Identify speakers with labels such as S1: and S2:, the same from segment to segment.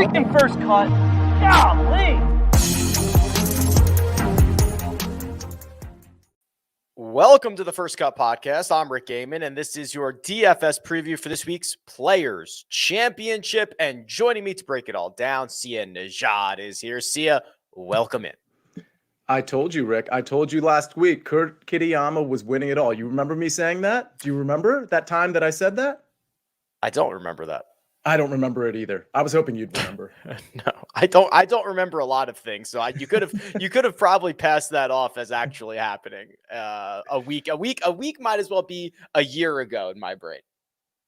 S1: taking first cut. Golly.
S2: Welcome to the First Cut Podcast. I'm Rick Gehman, and this is your DFS preview for this week's Players Championship. And joining me to break it all down, Sia Nejad is here. Sia, welcome in.
S3: I told you, Rick. I told you last week, Kurt Kitayama was winning it all. You remember me saying that? Do you remember that time that I said that?
S2: I don't remember that.
S3: I don't remember it either. I was hoping you'd remember.
S2: No, I don't remember a lot of things. So you could have probably passed that off as actually happening. A week might as well be a year ago in my brain.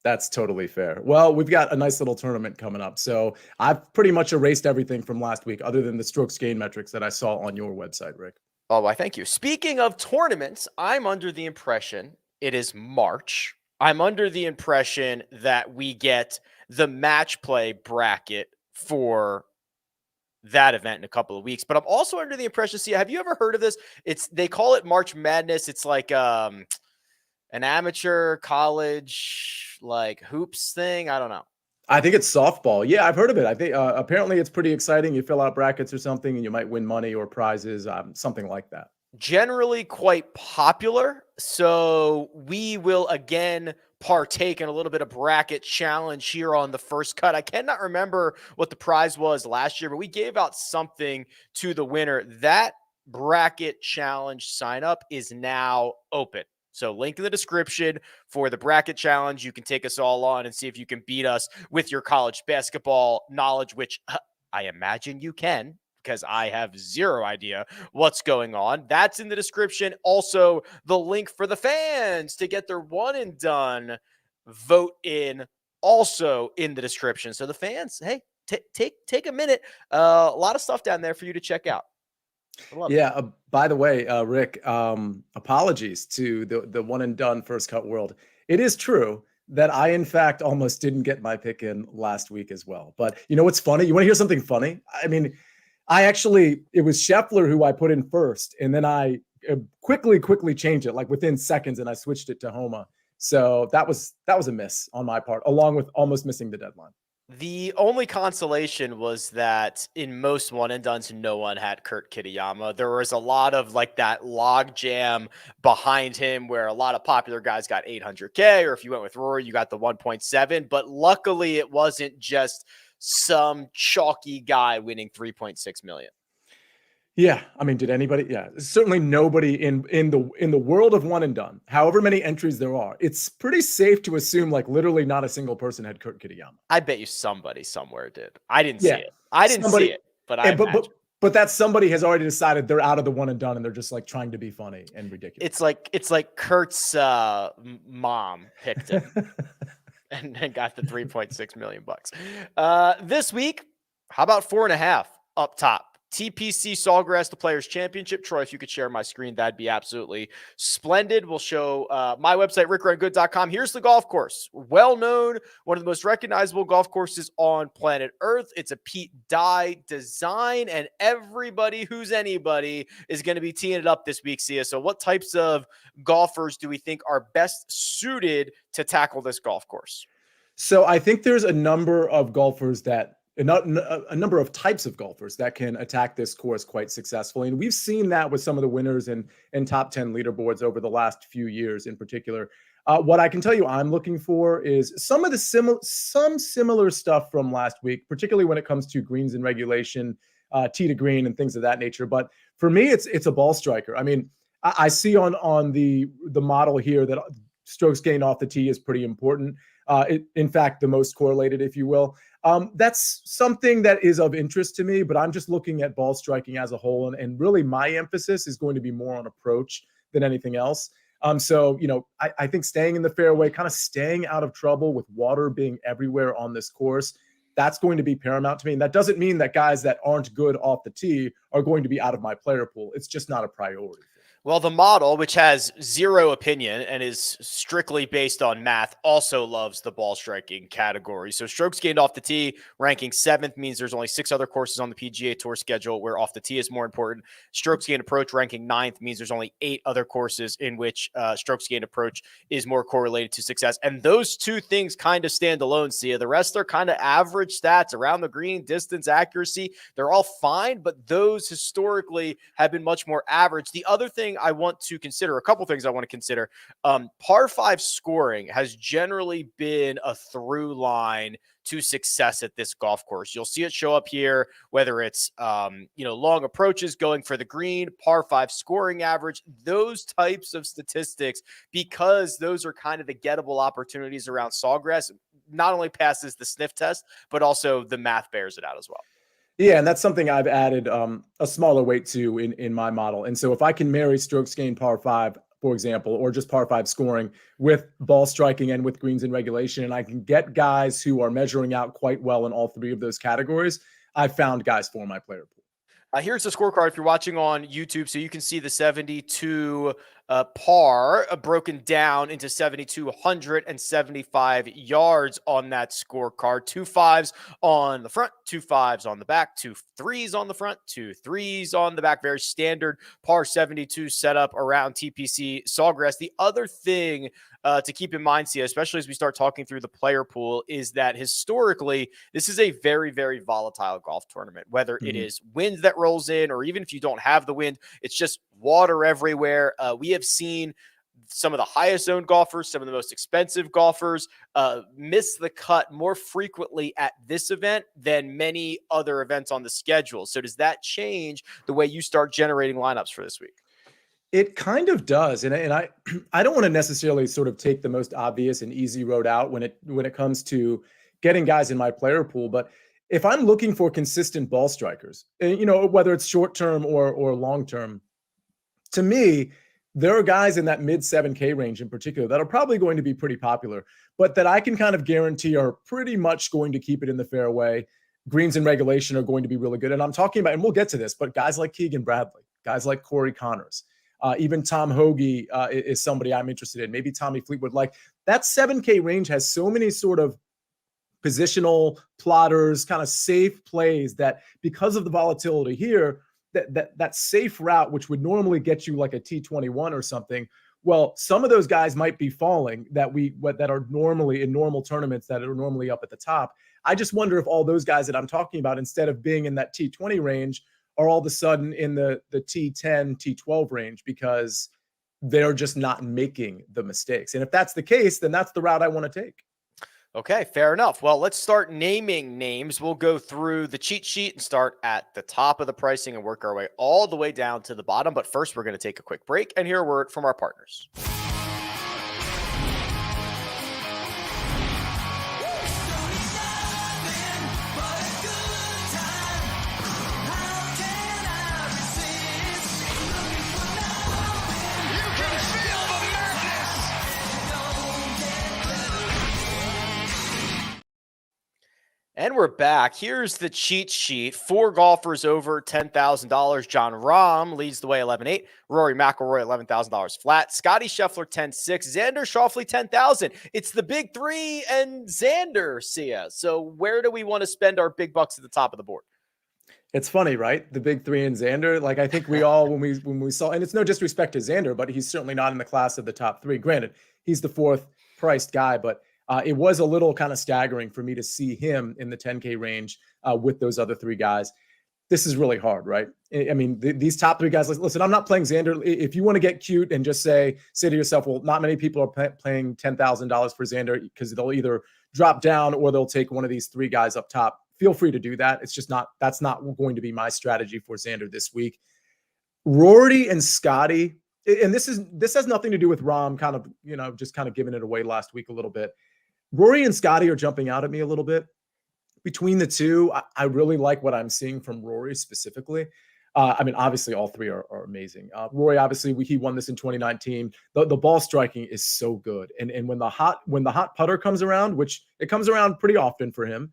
S3: That's totally fair. Well, we've got a nice little tournament coming up. So I've pretty much erased everything from last week other than the strokes gain metrics that I saw on your website, Rick.
S2: Oh, why, thank you. Speaking of tournaments, I'm under the impression it is March. I'm under the impression that we get the match play bracket for that event in a couple of weeks. But I'm also under the impression, see, have you ever heard of this? They call it March Madness. It's like an amateur college like hoops thing. I don't know.
S3: I think it's softball. Yeah, I've heard of it. I think apparently it's pretty exciting. You fill out brackets or something and you might win money or prizes, something like that.
S2: Generally quite popular. So we will again partake in a little bit of bracket challenge here on the First Cut. I cannot remember what the prize was last year, but we gave out something to the winner. That bracket challenge sign up is now open. So link in the description for the bracket challenge. You can take us all on and see if you can beat us with your college basketball knowledge, which I imagine you can, because I have zero idea what's going on. That's in the description. Also, the link for the fans to get their one and done vote in, also in the description. So the fans, hey, take a minute. A lot of stuff down there for you to check out.
S3: Yeah. By the way, Rick, apologies to the one and done First Cut world. It is true that I, in fact, almost didn't get my pick in last week as well. But you know what's funny? You want to hear something funny? I mean, it was Scheffler who I put in first, and then I quickly changed it, like within seconds, and I switched it to Homa. So that was a miss on my part, along with almost missing the deadline.
S2: The only consolation was that in most one and dones, no one had Kurt Kitayama. There was a lot of like that log jam behind him where a lot of popular guys got 800K, or if you went with Rory, you got the 1.7. But luckily it wasn't just some chalky guy winning 3.6 million.
S3: Yeah, I mean, did anybody? Yeah, certainly nobody in the world of one and done. However many entries there are, it's pretty safe to assume like literally not a single person had Kurt Kitayama.
S2: I bet you somebody somewhere did. I didn't see it. I didn't see it, but
S3: but that somebody has already decided they're out of the one and done, and they're just like trying to be funny and ridiculous.
S2: It's like Kurt's mom picked him. And got the 3.6 million bucks. This week, how about 4.5 up top? TPC Sawgrass, the Players Championship. Troy, if you could share my screen, that'd be absolutely splendid. We'll show my website, rickrungood.com. Here's the golf course. Well-known, one of the most recognizable golf courses on planet Earth. It's a Pete Dye design, and everybody who's anybody is going to be teeing it up this week, Sia. So what types of golfers do we think are best suited to tackle this golf course?
S3: So I think there's a number of golfers a number of types of golfers that can attack this course quite successfully. And we've seen that with some of the winners and top 10 leaderboards over the last few years in particular. What I can tell you I'm looking for is some similar stuff from last week, particularly when it comes to greens and regulation, tee to green and things of that nature. But for me, it's a ball striker. I mean, I see on the model here that strokes gained off the tee is pretty important. In fact, the most correlated, if you will. That's something that is of interest to me, but I'm just looking at ball striking as a whole. And really my emphasis is going to be more on approach than anything else. So, I think staying in the fairway, kind of staying out of trouble with water being everywhere on this course, that's going to be paramount to me. And that doesn't mean that guys that aren't good off the tee are going to be out of my player pool. It's just not a priority.
S2: Well, the model, which has zero opinion and is strictly based on math, also loves the ball striking category. So strokes gained off the tee, ranking 7th, means there's only 6 other courses on the PGA Tour schedule where off the tee is more important. Strokes gained approach, ranking 9th, means there's only 8 other courses in which strokes gained approach is more correlated to success. And those two things kind of stand alone, Sia. The rest are kind of average stats around the green, distance, accuracy. They're all fine, but those historically have been much more average. The other thing I want to consider, a couple things I want to consider. Par 5 scoring has generally been a through line to success at this golf course. You'll see it show up here, whether it's, long approaches going for the green, par 5 scoring average, those types of statistics, because those are kind of the gettable opportunities around Sawgrass, not only passes the sniff test, but also the math bears it out as well.
S3: Yeah, and that's something I've added a smaller weight to in my model. And so if I can marry strokes gained par 5, for example, or just par 5 scoring with ball striking and with greens in regulation, and I can get guys who are measuring out quite well in all 3 of those categories, I've found guys for my player pool.
S2: Here's the scorecard if you're watching on YouTube, so you can see the 72 par broken down into 7,275 yards on that scorecard. 2 5s on the front, 2 5s on the back, 2 3s on the front, 2 3s on the back. Very standard par 72 setup around TPC Sawgrass. The other thing to keep in mind, Sia, especially as we start talking through the player pool, is that historically, this is a very, very volatile golf tournament, whether it is wind that rolls in, or even if you don't have the wind, it's just water everywhere. We have seen some of the highest owned golfers, some of the most expensive golfers miss the cut more frequently at this event than many other events on the schedule. So does that change the way you start generating lineups for this week?
S3: It kind of does. And I don't want to necessarily sort of take the most obvious and easy road out when it comes to getting guys in my player pool. But if I'm looking for consistent ball strikers, whether it's short term or long term, to me, there are guys in that mid 7K range in particular that are probably going to be pretty popular, but that I can kind of guarantee are pretty much going to keep it in the fairway. Greens in regulation are going to be really good. And I'm talking about, and we'll get to this, but guys like Keegan Bradley, guys like Corey Connors, even Tom Hoagie is somebody I'm interested in. Maybe Tommy Fleetwood. Like that 7K range has so many sort of positional plotters, kind of safe plays that because of the volatility here, that safe route, which would normally get you like a T21 or something, well, some of those guys might be falling that are normally in normal tournaments that are normally up at the top. I just wonder if all those guys that I'm talking about, instead of being in that T20 range, are all of a sudden in the T10, T12 range because they're just not making the mistakes. And if that's the case, then that's the route I want to take.
S2: Okay, fair enough. Well, let's start naming names. We'll go through the cheat sheet and start at the top of the pricing and work our way all the way down to the bottom. But first, we're going to take a quick break and hear a word from our partners. And we're back. Here's the cheat sheet. 4 golfers over $10,000. Jon Rahm leads the way 11.8. Rory McIlroy $11,000 flat. Scotty Scheffler 10.6. Xander Schauffele 10,000. It's the big 3 and Xander, Sia. So where do we want to spend our big bucks at the top of the board?
S3: It's funny, right? The big 3 and Xander. Like I think we all when we saw, and it's no disrespect to Xander, but he's certainly not in the class of the top 3. Granted, he's the 4th priced guy, but it was a little kind of staggering for me to see him in the 10K range with those other 3 guys. This is really hard, right? I mean, these top 3 guys, listen, I'm not playing Xander. If you want to get cute and just say to yourself, well, not many people are playing $10,000 for Xander because they'll either drop down or they'll take one of these 3 guys up top. Feel free to do that. It's just that's not going to be my strategy for Xander this week. Rory and Scotty, and this has nothing to do with Rahm kind of, just kind of giving it away last week a little bit. Rory and Scotty are jumping out at me a little bit. Between the two, I really like what I'm seeing from Rory specifically. I mean, obviously, all 3 are amazing. Rory, obviously, he won this in 2019. The ball striking is so good, and when the hot putter comes around, which it comes around pretty often for him,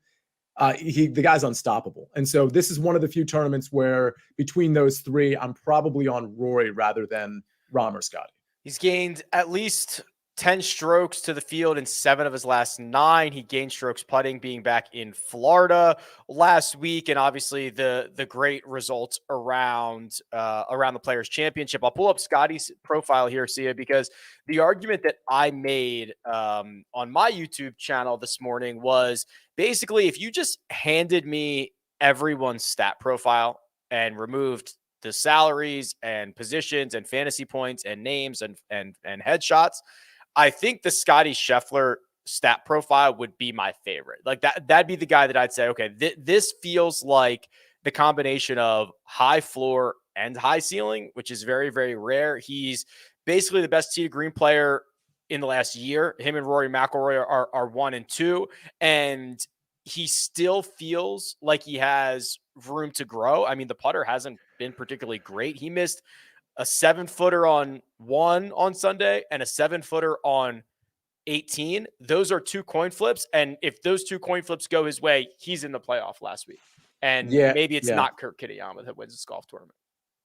S3: the guy's unstoppable. And so this is one of the few tournaments where between those 3, I'm probably on Rory rather than Rahm or Scotty.
S2: He's gained at least 10 strokes to the field in 7 of his last 9. He gained strokes putting, being back in Florida last week, and obviously the great results around the Players Championship. I'll pull up Scotty's profile here, Sia, because the argument that I made on my YouTube channel this morning was basically if you just handed me everyone's stat profile and removed the salaries and positions and fantasy points and names and headshots, I think the Scotty Scheffler stat profile would be my favorite. Like that'd be the guy that I'd say, okay, this feels like the combination of high floor and high ceiling, which is very, very rare. He's basically the best tee to green player in the last year. Him and Rory McIlroy are 1 and 2, and he still feels like he has room to grow. I mean, the putter hasn't been particularly great. He missed a 7-footer on 1 on Sunday and a 7-footer on 18. Those are 2 coin flips. And if those 2 coin flips go his way, he's in the playoff last week. And maybe it's not Kurt Kitayama that wins this golf tournament.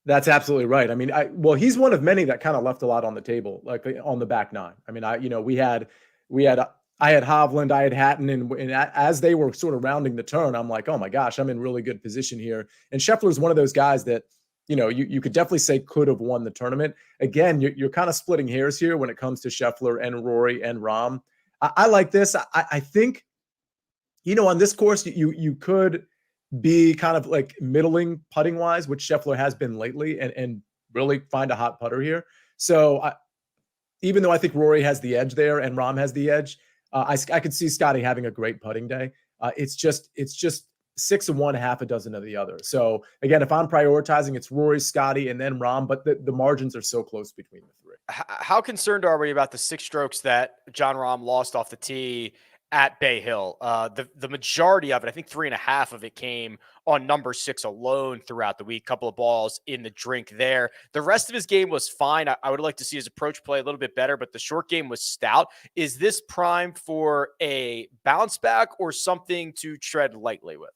S3: That's absolutely right. I mean, he's one of many that kind of left a lot on the table, like on the back 9. I mean, I had Hovland, I had Hatton, and as they were sort of rounding the turn, I'm like, oh my gosh, I'm in really good position here. And Scheffler's one of those guys that, you could definitely say could have won the tournament. Again, you're kind of splitting hairs here when it comes to Scheffler and Rory and Rahm. I like this. I think, on this course, you could be kind of like middling putting wise, which Scheffler has been lately, and really find a hot putter here. So even though I think Rory has the edge there and Rahm has the edge, I could see Scotty having a great putting day. It's just 6 of one, half a dozen of the other. So again, if I'm prioritizing, it's Rory, Scotty, and then Rahm, but the margins are so close between the 3.
S2: How concerned are we about the 6 strokes that Jon Rahm lost off the tee at Bay Hill? The majority of it, I think 3.5 of it, came on number 6 alone throughout the week. Couple of balls in the drink there. The rest of his game was fine. I would like to see his approach play a little bit better, but the short game was stout. Is this primed for a bounce back or something to tread lightly with?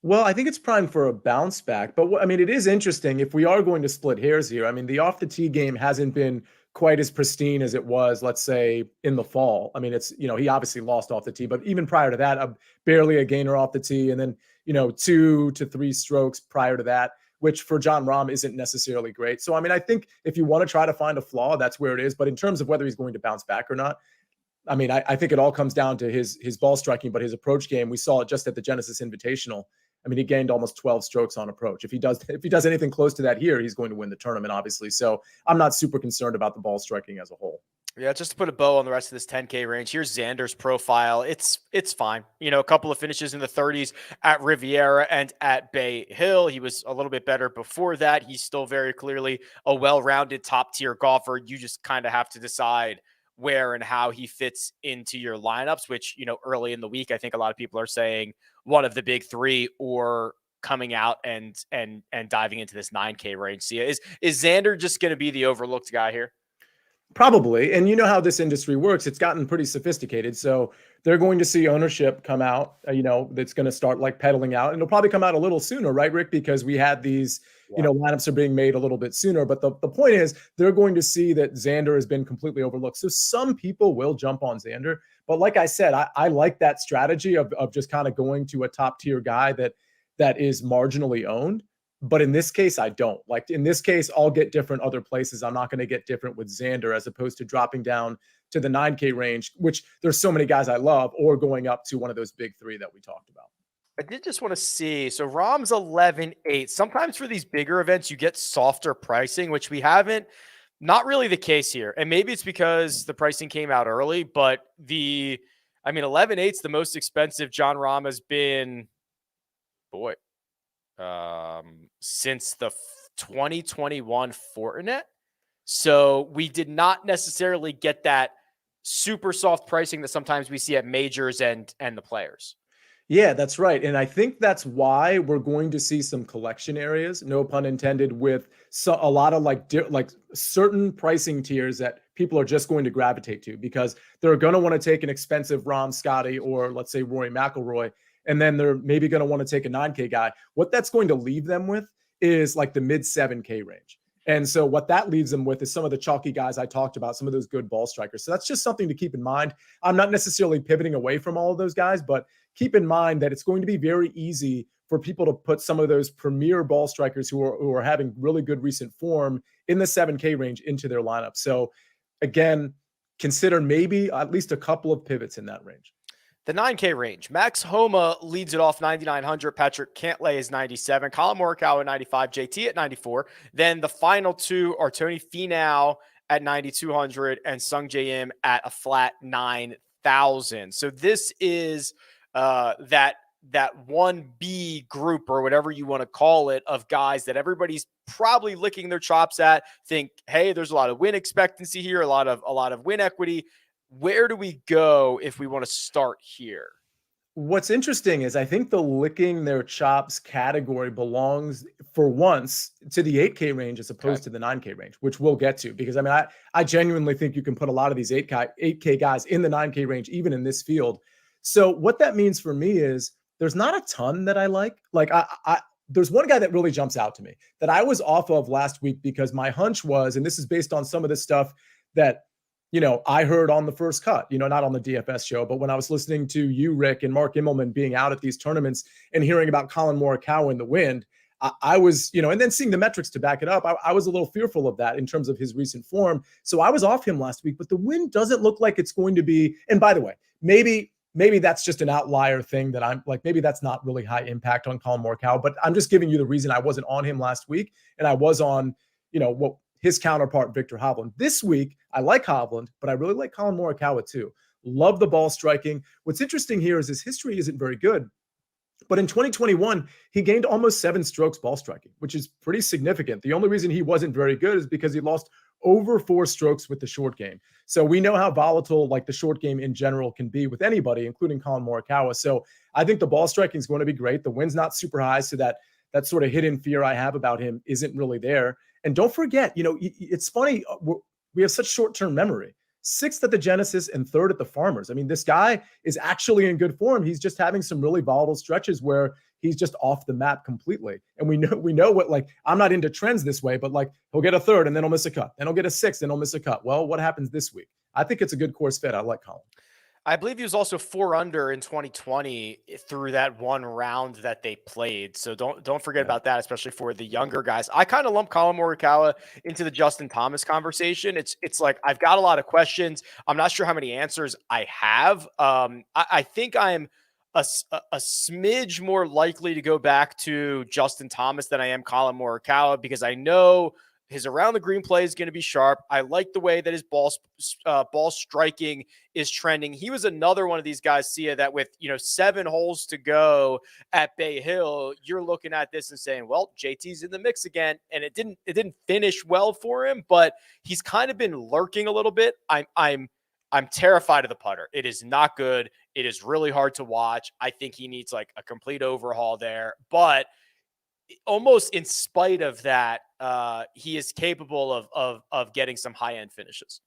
S3: Well, I think it's primed for a bounce back, but it is interesting if we are going to split hairs here. I mean, the off the tee game hasn't been quite as pristine as it was, let's say, in the fall. I mean, it's, he obviously lost off the tee, but even prior to that, barely a gainer off the tee. And then, 2 to 3 strokes prior to that, which for Jon Rahm isn't necessarily great. So, I think if you want to try to find a flaw, that's where it is. But in terms of whether he's going to bounce back or not, I think it all comes down to his ball striking, but his approach game, we saw it just at the Genesis Invitational. He gained almost 12 strokes on approach. If he does anything close to that here, he's going to win the tournament, obviously. So I'm not super concerned about the ball striking as a whole.
S2: Yeah, just to put a bow on the rest of this 10K range, here's Xander's profile. It's fine. A couple of finishes in the 30s at Riviera and at Bay Hill. He was a little bit better before that. He's still very clearly a well-rounded top-tier golfer. You just kind of have to decide where and how he fits into your lineups, which, early in the week, I think a lot of people are saying one of the big 3 or coming out and diving into this 9K range. Sia, is Xander just going to be the overlooked guy here?
S3: Probably. And you know how this industry works. It's gotten pretty sophisticated. So they're going to see ownership come out, that's going to start like pedaling out. And it'll probably come out a little sooner, right, Rick? Because we had these, lineups are being made a little bit sooner. But the point is they're going to see that Xander has been completely overlooked. So some people will jump on Xander. But like I said, I like that strategy of just kind of going to a top tier guy that is marginally owned. But in this case, I don't. Like in this case, I'll get different other places. I'm not going to get different with Xander as opposed to dropping down to the 9K range, which there's so many guys I love, or going up to one of those big 3 that we talked about.
S2: I did just want to see. So Rahm's 11.8. Sometimes for these bigger events, you get softer pricing, which we haven't. Not really the case here. And maybe it's because the pricing came out early, but 11.8 is the most expensive Jon Rahm has been, since the 2021 Fortinet. So we did not necessarily get that super soft pricing that sometimes we see at majors and the Players.
S3: Yeah, that's right. And I think that's why we're going to see some collection areas, no pun intended, with a lot of like certain pricing tiers that people are just going to gravitate to because they're going to want to take an expensive Rahm, Scotty, or let's say Rory McIlroy, and then they're maybe going to want to take a 9K guy. What that's going to leave them with is like the mid 7K range. And so what that leaves them with is some of the chalky guys I talked about, some of those good ball strikers. So that's just something to keep in mind. I'm not necessarily pivoting away from all of those guys, but keep in mind that it's going to be very easy for people to put some of those premier ball strikers who are having really good recent form in the 7K range into their lineup. So again, consider maybe at least a couple of pivots in that range.
S2: The 9K range. Max Homa leads it off 9,900. Patrick Cantlay is 97. Colin Morikawa at 95. JT at 94. Then the final two are Tony Finau at 9,200 and Sung J M at a flat 9,000. So this is that 1B group or whatever you want to call it of guys that everybody's probably licking their chops at. Think, hey, there's a lot of win expectancy here, a lot of win equity. Where do we go if we want to start here?
S3: What's interesting is I think the licking their chops category belongs for once to the 8K range as opposed to the 9K range, which we'll get to, because I mean, I genuinely think you can put a lot of these 8K guys in the 9K range, even in this field. So what that means for me is there's not a ton that I like. Like there's one guy that really jumps out to me that I was off of last week because my hunch was, and this is based on some of the stuff that, I heard on the first cut, not on the DFS show, but when I was listening to you, Rick, and Mark Immelman being out at these tournaments and hearing about Colin Morikawa in the wind, I was, and then seeing the metrics to back it up, I was a little fearful of that in terms of his recent form. So I was off him last week, but the wind doesn't look like it's going to be. And by the way, maybe that's just an outlier thing that I'm like, maybe that's not really high impact on Colin Morikawa, but I'm just giving you the reason I wasn't on him last week. And I was on, what his counterpart, Victor Hovland. This week, I like Hovland, but I really like Colin Morikawa too. Love the ball striking. What's interesting here is his history isn't very good, but in 2021, he gained almost 7 strokes ball striking, which is pretty significant. The only reason he wasn't very good is because he lost over 4 strokes with the short game. So we know how volatile like the short game in general can be with anybody, including Colin Morikawa. So I think the ball striking is going to be great. The wind's not super high, so that sort of hidden fear I have about him isn't really there. And don't forget, it's funny, we have such short-term memory. 6th at the Genesis and 3rd at the Farmers. I mean, this guy is actually in good form. He's just having some really volatile stretches where he's just off the map completely. And we know what, like, I'm not into trends this way, but like he'll get a 3rd and then he'll miss a cut. Then he'll get a 6th and he'll miss a cut. Well, what happens this week? I think it's a good course fit. I like Colin.
S2: I believe he was also 4 under in 2020 through that one round that they played. So don't forget about that, especially for the younger guys. I kind of lump Colin Morikawa into the Justin Thomas conversation. It's like I've got a lot of questions. I'm not sure how many answers I have. I think I'm a smidge more likely to go back to Justin Thomas than I am Colin Morikawa, because I know his around the green play is going to be sharp. I like the way that his ball striking is trending. He was another one of these guys, Sia, that with 7 holes to go at Bay Hill, you're looking at this and saying, well, JT's in the mix again, and it didn't finish well for him, but he's kind of been lurking a little bit. I'm terrified of the putter. It is not good. It is really hard to watch. I think he needs like a complete overhaul there, but almost in spite of that, he is capable of getting some high-end finishes.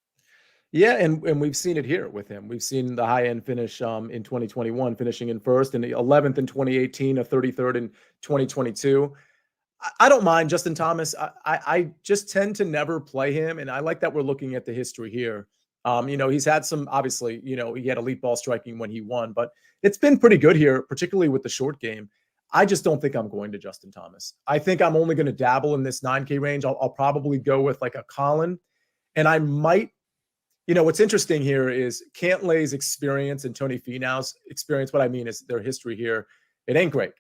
S3: Yeah, and we've seen it here with him. We've seen the high-end finish in 2021, finishing in 1st, and the 11th in 2018, a 33rd in 2022. I don't mind Justin Thomas. I just tend to never play him, and I like that we're looking at the history here. He's had some, obviously, he had elite ball striking when he won, but it's been pretty good here, particularly with the short game. I just don't think I'm going to Justin Thomas. I think I'm only going to dabble in this 9K range. I'll probably go with like a Colin, and I might, what's interesting here is Cantlay's experience and Tony Finau's experience. What I mean is their history here. It ain't great.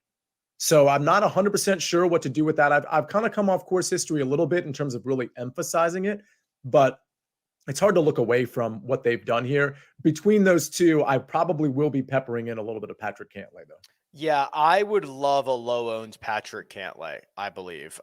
S3: So I'm not 100% sure what to do with that. I've kind of come off course history a little bit in terms of really emphasizing it, but it's hard to look away from what they've done here. Between those two, I probably will be peppering in a little bit of Patrick Cantlay, though.
S2: Yeah, I would love a low-owned Patrick Cantlay, I believe.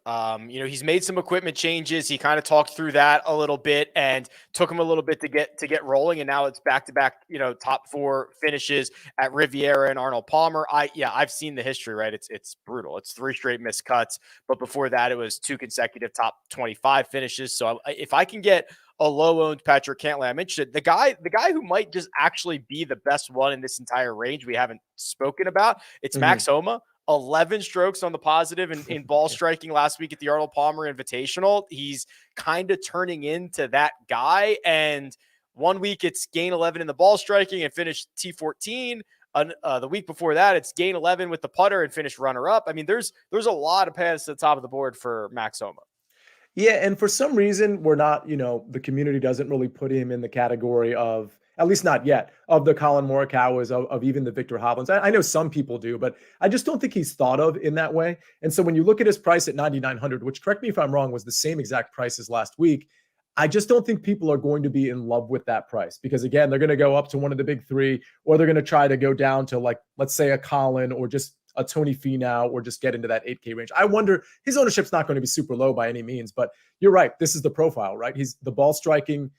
S2: He's made some equipment changes. He kind of talked through that a little bit and took him a little bit to get rolling, and now it's back-to-back, top 4 finishes at Riviera and Arnold Palmer. I've seen the history, right? It's brutal. It's 3 straight missed cuts, but before that, it was 2 consecutive top 25 finishes. So if I can get a low-owned Patrick Cantlay, I'm interested. The guy who might just actually be the best one in this entire range we haven't spoken about, it's Max Homa. 11 strokes on the positive in ball striking last week at the Arnold Palmer Invitational. He's kind of turning into that guy. And one week it's gain 11 in the ball striking and finished T14. The week before that, it's gain 11 with the putter and finished runner-up. I mean, there's a lot of paths to the top of the board for Max Homa.
S3: Yeah, and for some reason, we're not, the community doesn't really put him in the category of, at least not yet, of the Colin Morikawas, of even the Victor Hovlands. I know some people do, but I just don't think he's thought of in that way. And so when you look at his price at 9,900, which, correct me if I'm wrong, was the same exact price as last week, I just don't think people are going to be in love with that price because, again, they're going to go up to one of the big three, or they're going to try to go down to, like, let's say a Colin or just a Tony Finau, or just get into that 8K range. I wonder, his ownership's not going to be super low by any means, but you're right. This is the profile, right? The ball striking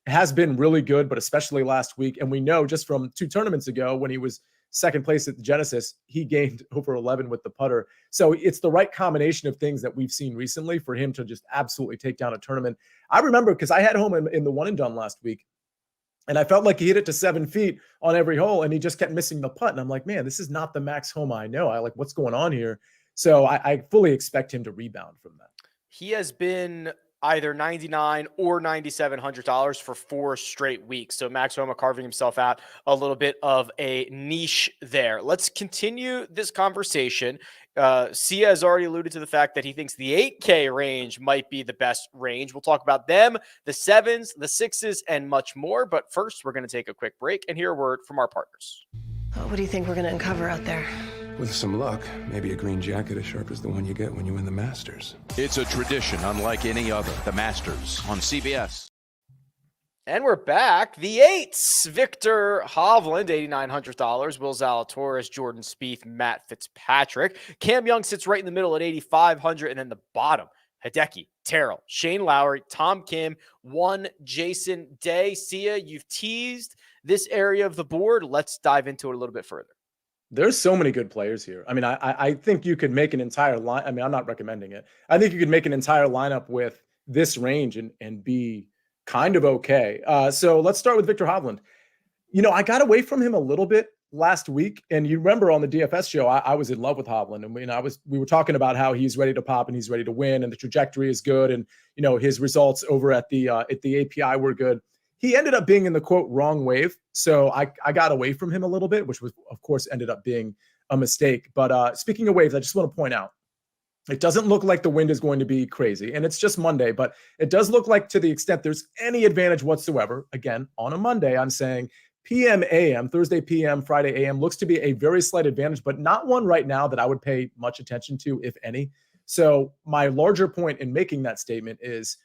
S3: has been really good, but especially last week. And we know just from 2 tournaments ago when he was second place at the Genesis, he gained over 11 with the putter. So it's the right combination of things that we've seen recently for him to just absolutely take down a tournament. I remember because I had home in the one and done last week, and I felt like he hit it to 7 feet on every hole, and he just kept missing the putt. And I'm like, man, this is not the Max Homa I know. What's going on here? So I fully expect him to rebound from that.
S2: He has been either $9,900 or $9,700 for 4 straight weeks. So Max Homa carving himself out a little bit of a niche there. Let's continue this conversation. Sia has already alluded to the fact that he thinks the 8K range might be the best range. We'll talk about them, the 7s, the 6s, and much more. But first, we're going to take a quick break and hear a word from our partners.
S4: What do you think we're going to uncover out there?
S5: With some luck, maybe a green jacket as sharp as the one you get when you win the Masters.
S6: It's a tradition unlike any other. The Masters on CBS.
S2: And we're back. The 8s, Victor Hovland, $8,900. Will Zalatoris, Jordan Spieth, Matt Fitzpatrick. Cam Young sits right in the middle at $8,500. And then the bottom, Hideki, Terrell, Shane Lowry, Tom Kim, Jason Day. Sia, you've teased this area of the board. Let's dive into it a little bit further.
S3: There's so many good players here. I mean, I think you could make an entire line. I mean, I'm not recommending it. I think you could make an entire lineup with this range and be kind of okay. So let's start with Victor Hovland. I got away from him a little bit last week, and you remember on the DFS show, I was in love with Hovland, and we were talking about how he's ready to pop and he's ready to win, and the trajectory is good, and his results over at the API were good. He ended up being in the quote wrong wave, so I got away from him a little bit, which was of course ended up being a mistake. But speaking of waves, I just want to point out, it doesn't look like the wind is going to be crazy, and it's just Monday, but it does look like, to the extent there's any advantage whatsoever, again, on a Monday, I'm saying PM, AM, Thursday PM, Friday AM looks to be a very slight advantage, but not one right now that I would pay much attention to, if any. So my larger point in making that statement is,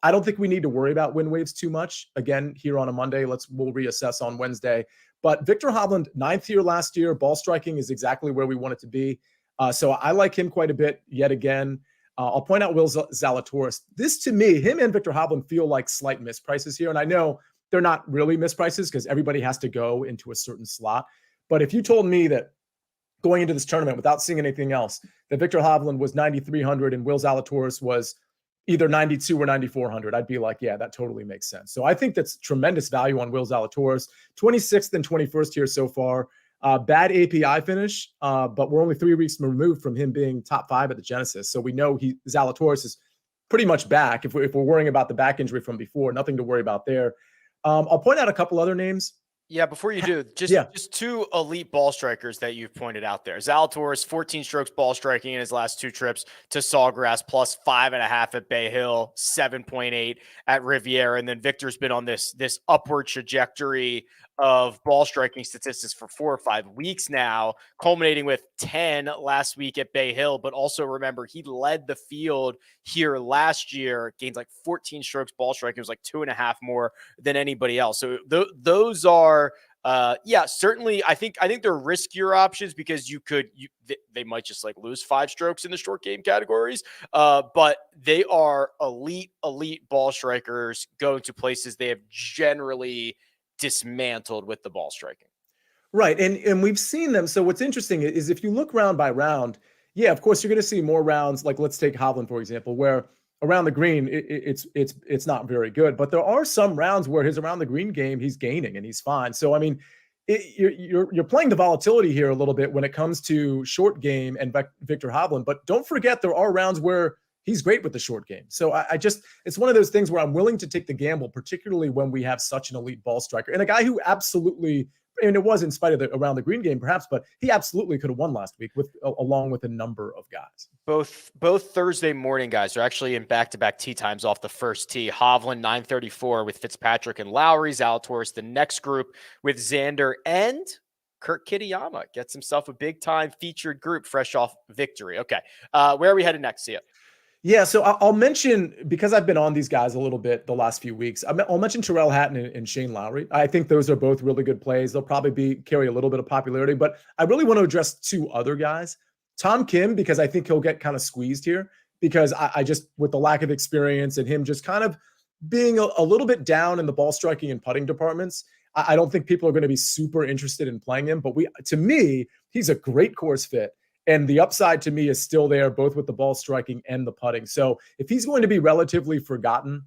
S3: I don't think we need to worry about wind waves too much. Again, here on a Monday, we'll reassess on Wednesday. But Victor Hovland, 9th year last year, ball striking is exactly where we want it to be. So I like him quite a bit yet again. I'll point out Will Zalatoris. This, to me, him and Victor Hovland feel like slight misprices here. And I know they're not really misprices because everybody has to go into a certain slot. But if you told me that going into this tournament without seeing anything else, that Victor Hovland was 9,300 and Will Zalatoris was either 92 or 9,400, I'd be like, yeah, that totally makes sense. So I think that's tremendous value on Will Zalatoris. 26th and 21st here so far. Bad API finish, but we're only 3 weeks removed from him being top 5 at the Genesis. So we know Zalatoris is pretty much back. If we're worrying about the back injury from before, nothing to worry about there. I'll point out a couple other names.
S2: Yeah, before you do, just 2 elite ball strikers that you've pointed out there. Zalatoris, 14 strokes ball striking in his last 2 trips to Sawgrass, plus 5.5 at Bay Hill, 7.8 at Riviera. And then Victor's been on this upward trajectory of ball striking statistics for 4 or 5 weeks now, culminating with 10 last week at Bay Hill. But also remember, he led the field here last year, gained like 14 strokes ball striking. It was like 2.5 more than anybody else. So those are, certainly. I think they're riskier options because they might just like lose 5 strokes in the short game categories. But they are elite ball strikers going to places they have generally dismantled with the ball striking.
S3: Right. And we've seen them. So what's interesting is if you look round by round, yeah, of course, you're going to see more rounds. Like let's take Hovland, for example, where around the green, it's not very good. But there are some rounds where his around the green game, he's gaining and he's fine. So, I mean, you're playing the volatility here a little bit when it comes to short game and Victor Hovland. But don't forget, there are rounds where he's great with the short game. So I just, it's one of those things where I'm willing to take the gamble, particularly when we have such an elite ball striker and a guy who absolutely, and it was in spite of the around the green game perhaps, but he absolutely could have won last week with along with a number of guys.
S2: Both Thursday morning guys are actually in back-to-back tee times off the first tee. Hovland 9:34 with Fitzpatrick and Lowry. Zalatoris the next group with Xander and Kurt Kitayama gets himself a big-time featured group fresh off victory. Okay, where are we headed next, Sia?
S3: Yeah, so I'll mention, because I've been on these guys a little bit the last few weeks, I'll mention Tyrrell Hatton and Shane Lowry. I think those are both really good plays. They'll probably carry a little bit of popularity, but I really want to address two other guys. Tom Kim, because I think he'll get kind of squeezed here, because I just, with the lack of experience and him just kind of being a little bit down in the ball striking and putting departments, I don't think people are going to be super interested in playing him. But to me, he's a great course fit. And the upside to me is still there, both with the ball striking and the putting. So if he's going to be relatively forgotten,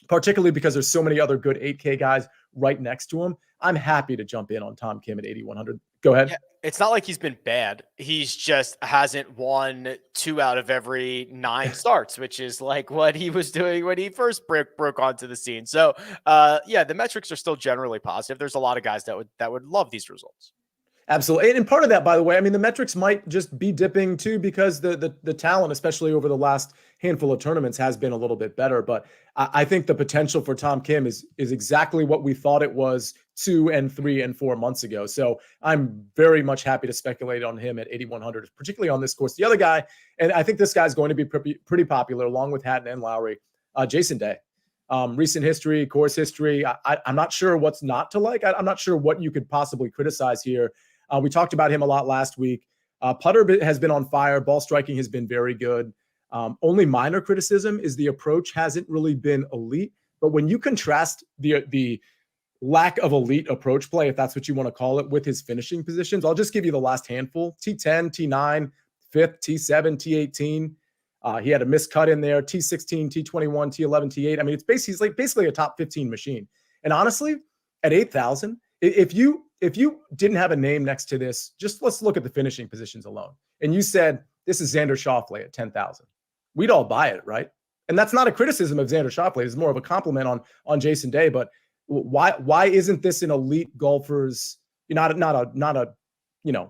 S3: particularly because there's so many other good 8K guys right next to him, I'm happy to jump in on Tom Kim at 8,100. Go ahead.
S2: Yeah, it's not like he's been bad. He's just hasn't won 2 out of every 9 starts, which is like what he was doing when he first broke onto the scene. So yeah, the metrics are still generally positive. There's a lot of guys that would love these results.
S3: Absolutely. And part of that, by the way, I mean, the metrics might just be dipping too, because the talent, especially over the last handful of tournaments, has been a little bit better. But I think the potential for Tom Kim is exactly what we thought it was 2 and 3 and 4 months ago. So I'm very much happy to speculate on him at 8,100, particularly on this course. The other guy, and I think this guy's going to be pretty popular along with Hatton and Lowry, Jason Day. Recent history, course history. I'm not sure what's not to like. I'm not sure what you could possibly criticize here. We talked about him a lot last week. Putter has been on fire. Ball striking has been very good. Only minor criticism is the approach hasn't really been elite. But when you contrast the lack of elite approach play, if that's what you want to call it, with his finishing positions, I'll just give you the last handful: T10, T9, 5th, T7, T18. He had a missed cut in there: T16, T21, T11, T8. I mean, he's like basically a top 15 machine. And honestly, at 8,000, if you didn't have a name next to this, just let's look at the finishing positions alone. And you said, this is Xander Schauffele at 10,000. We'd all buy it, right? And that's not a criticism of Xander Schauffele. It's more of a compliment on Jason Day. But why isn't this an elite golfer's, not a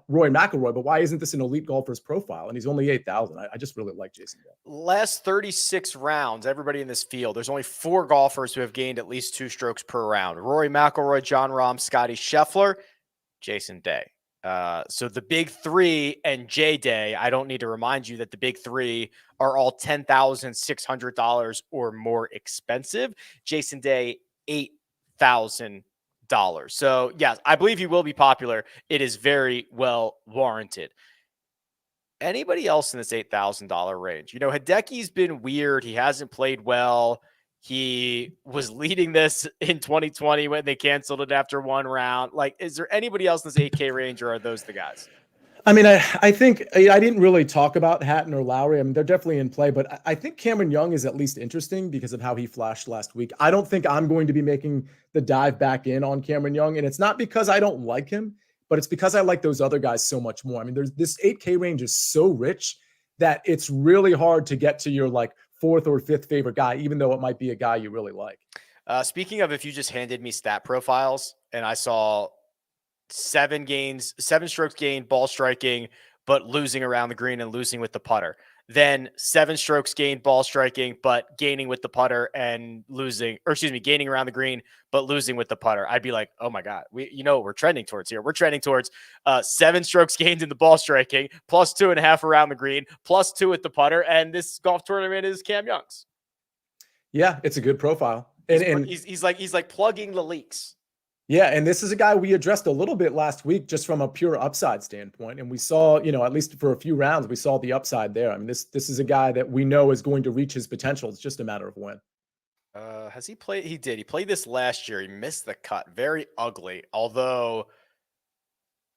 S3: Roy McIlroy, but why isn't this an elite golfer's profile? And he's only 8,000. I just really like Jason Day.
S2: Last 36 rounds, everybody in this field, there's only 4 golfers who have gained at least 2 strokes per round: Rory McIlroy, Jon Rahm, Scotty Scheffler, Jason Day. So the big 3 and J Day, I don't need to remind you that the big 3 are all $10,600 or more expensive. Jason Day, $8,000. So yes, I believe he will be popular. It is very well warranted. Anybody else in this $8,000 range? Hideki's been weird. He hasn't played well. He was leading this in 2020 when they canceled it after 1 round. Like, is there anybody else in this 8K range, or are those the guys?
S3: I mean, I think I didn't really talk about Hatton or Lowry. I mean, they're definitely in play, but I think Cameron Young is at least interesting because of how he flashed last week. I don't think I'm going to be making the dive back in on Cameron Young, and it's not because I don't like him, but it's because I like those other guys so much more. I mean, there's this 8K range is so rich that it's really hard to get to your like 4th or 5th favorite guy, even though it might be a guy you really like.
S2: Speaking of, if you just handed me stat profiles and I saw 7 strokes gained ball striking, but losing around the green and losing with the putter, then 7 strokes gained ball striking, but gaining with the putter and gaining around the green, but losing with the putter, I'd be like, oh my God, what we're trending towards here. We're trending towards 7 strokes gained in the ball striking, plus 2.5 around the green, plus 2 with the putter. And this golf tournament is Cam Young's.
S3: Yeah, it's a good profile.
S2: And he's like plugging the leaks.
S3: Yeah, and this is a guy we addressed a little bit last week just from a pure upside standpoint. And we saw, at least for a few rounds, we saw the upside there. I mean, this is a guy that we know is going to reach his potential. It's just a matter of when.
S2: Has he played? He did. He played this last year. He missed the cut. Very ugly. Although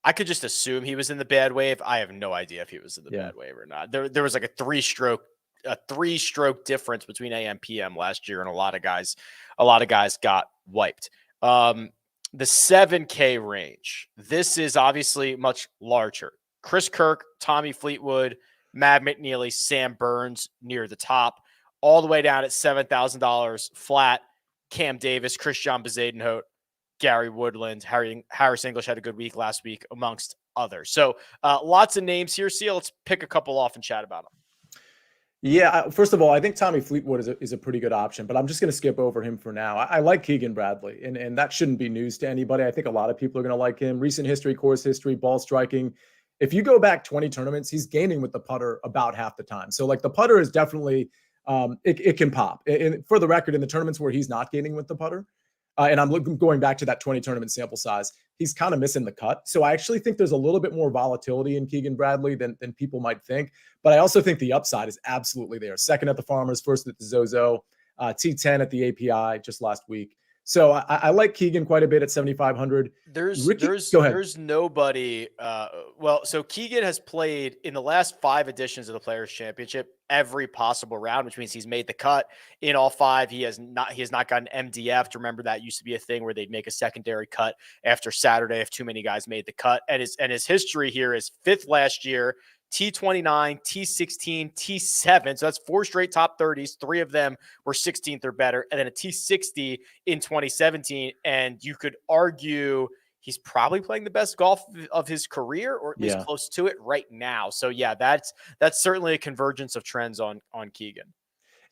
S2: I could just assume he was in the bad wave. I have no idea if he was in the bad wave or not. There was like a 3-stroke difference between AM PM last year, and a lot of guys got wiped. The 7K range. This is obviously much larger. Chris Kirk, Tommy Fleetwood, Matt McNeely, Sam Burns near the top, all the way down at $7,000 flat. Cam Davis, Christian Bezadenhout, Gary Woodland, Harris English had a good week last week, amongst others. So lots of names here, Sia. Let's pick a couple off and chat about them.
S3: Yeah, first of all, I think Tommy Fleetwood is a pretty good option, but I'm just going to skip over him for now. I like Keegan Bradley, and that shouldn't be news to anybody. I think a lot of people are going to like him. Recent history, course history, ball striking. If you go back 20 tournaments, he's gaining with the putter about half the time. So, like, the putter is definitely it can pop. And for the record, in the tournaments where he's not gaining with the putter, and I'm going back to that 20 tournament sample size, he's kind of missing the cut. So I actually think there's a little bit more volatility in Keegan Bradley than people might think. But I also think the upside is absolutely there. Second at the Farmers, first at the Zozo, T10 at the API just last week. So I like Keegan quite a bit at 7,500.
S2: There's nobody. So Keegan has played in the last 5 editions of the Players Championship every possible round, which means he's made the cut in all 5. He has not gotten MDF. Remember, that used to be a thing where they'd make a secondary cut after Saturday if too many guys made the cut. And his history here is 5th last year, T29, T16, T7. So that's 4 straight top 30s. 3 of them were 16th or better. And then a T60 in 2017. And you could argue he's probably playing the best golf of his career, or at least close to it right now. So yeah, that's certainly a convergence of trends on Keegan.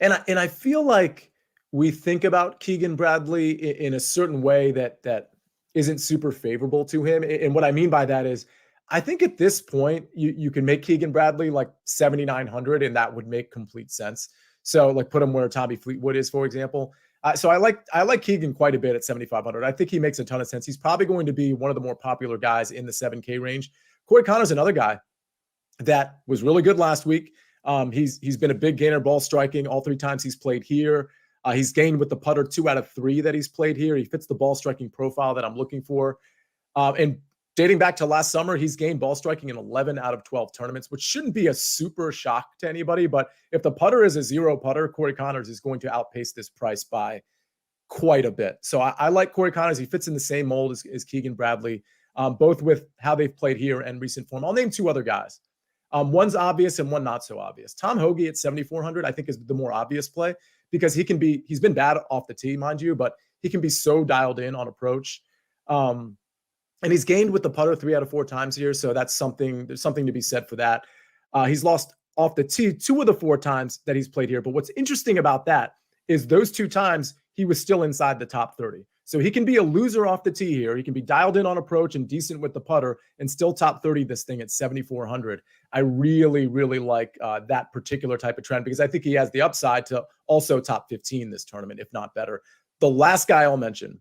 S3: And I feel like we think about Keegan Bradley in a certain way that isn't super favorable to him. And what I mean by that is, I think at this point, you can make Keegan Bradley like 7,900, and that would make complete sense. So, like, put him where Tommy Fleetwood is, for example. So I like Keegan quite a bit at 7,500. I think he makes a ton of sense. He's probably going to be one of the more popular guys in the 7K range. Corey Connors, another guy that was really good last week. He's been a big gainer, ball striking all 3 times he's played here. He's gained with the putter 2 out of 3 that he's played here. He fits the ball striking profile that I'm looking for. And dating back to last summer, he's gained ball striking in 11 out of 12 tournaments, which shouldn't be a super shock to anybody. But if the putter is a 0 putter, Corey Connors is going to outpace this price by quite a bit. So I like Corey Connors. He fits in the same mold as Keegan Bradley, both with how they've played here and recent form. I'll name 2 other guys. One's obvious and one not so obvious. Tom Hoge at 7,400, I think, is the more obvious play because he's been bad off the tee, mind you, but he can be so dialed in on approach. And he's gained with the putter 3 out of 4 times here. So there's something to be said for that. He's lost off the tee 2 of the 4 times that he's played here. But what's interesting about that is those 2 times he was still inside the top 30. So he can be a loser off the tee here. He can be dialed in on approach and decent with the putter and still top 30 this thing at 7,400. I really, really like that particular type of trend because I think he has the upside to also top 15 this tournament, if not better. The last guy I'll mention,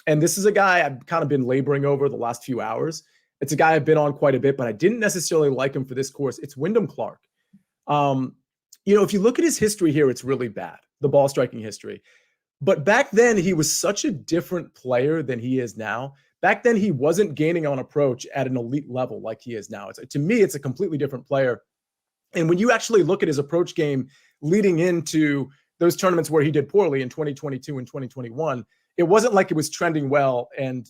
S3: and this is a guy I've kind of been laboring over the last few hours. It's a guy I've been on quite a bit, but I didn't necessarily like him for this course. It's Wyndham Clark. If you look at his history here, it's really bad, the ball striking history. But back then, he was such a different player than he is now. Back then, he wasn't gaining on approach at an elite level like he is now. To me, it's a completely different player. And when you actually look at his approach game leading into those tournaments where he did poorly in 2022 and 2021, it wasn't like it was trending well and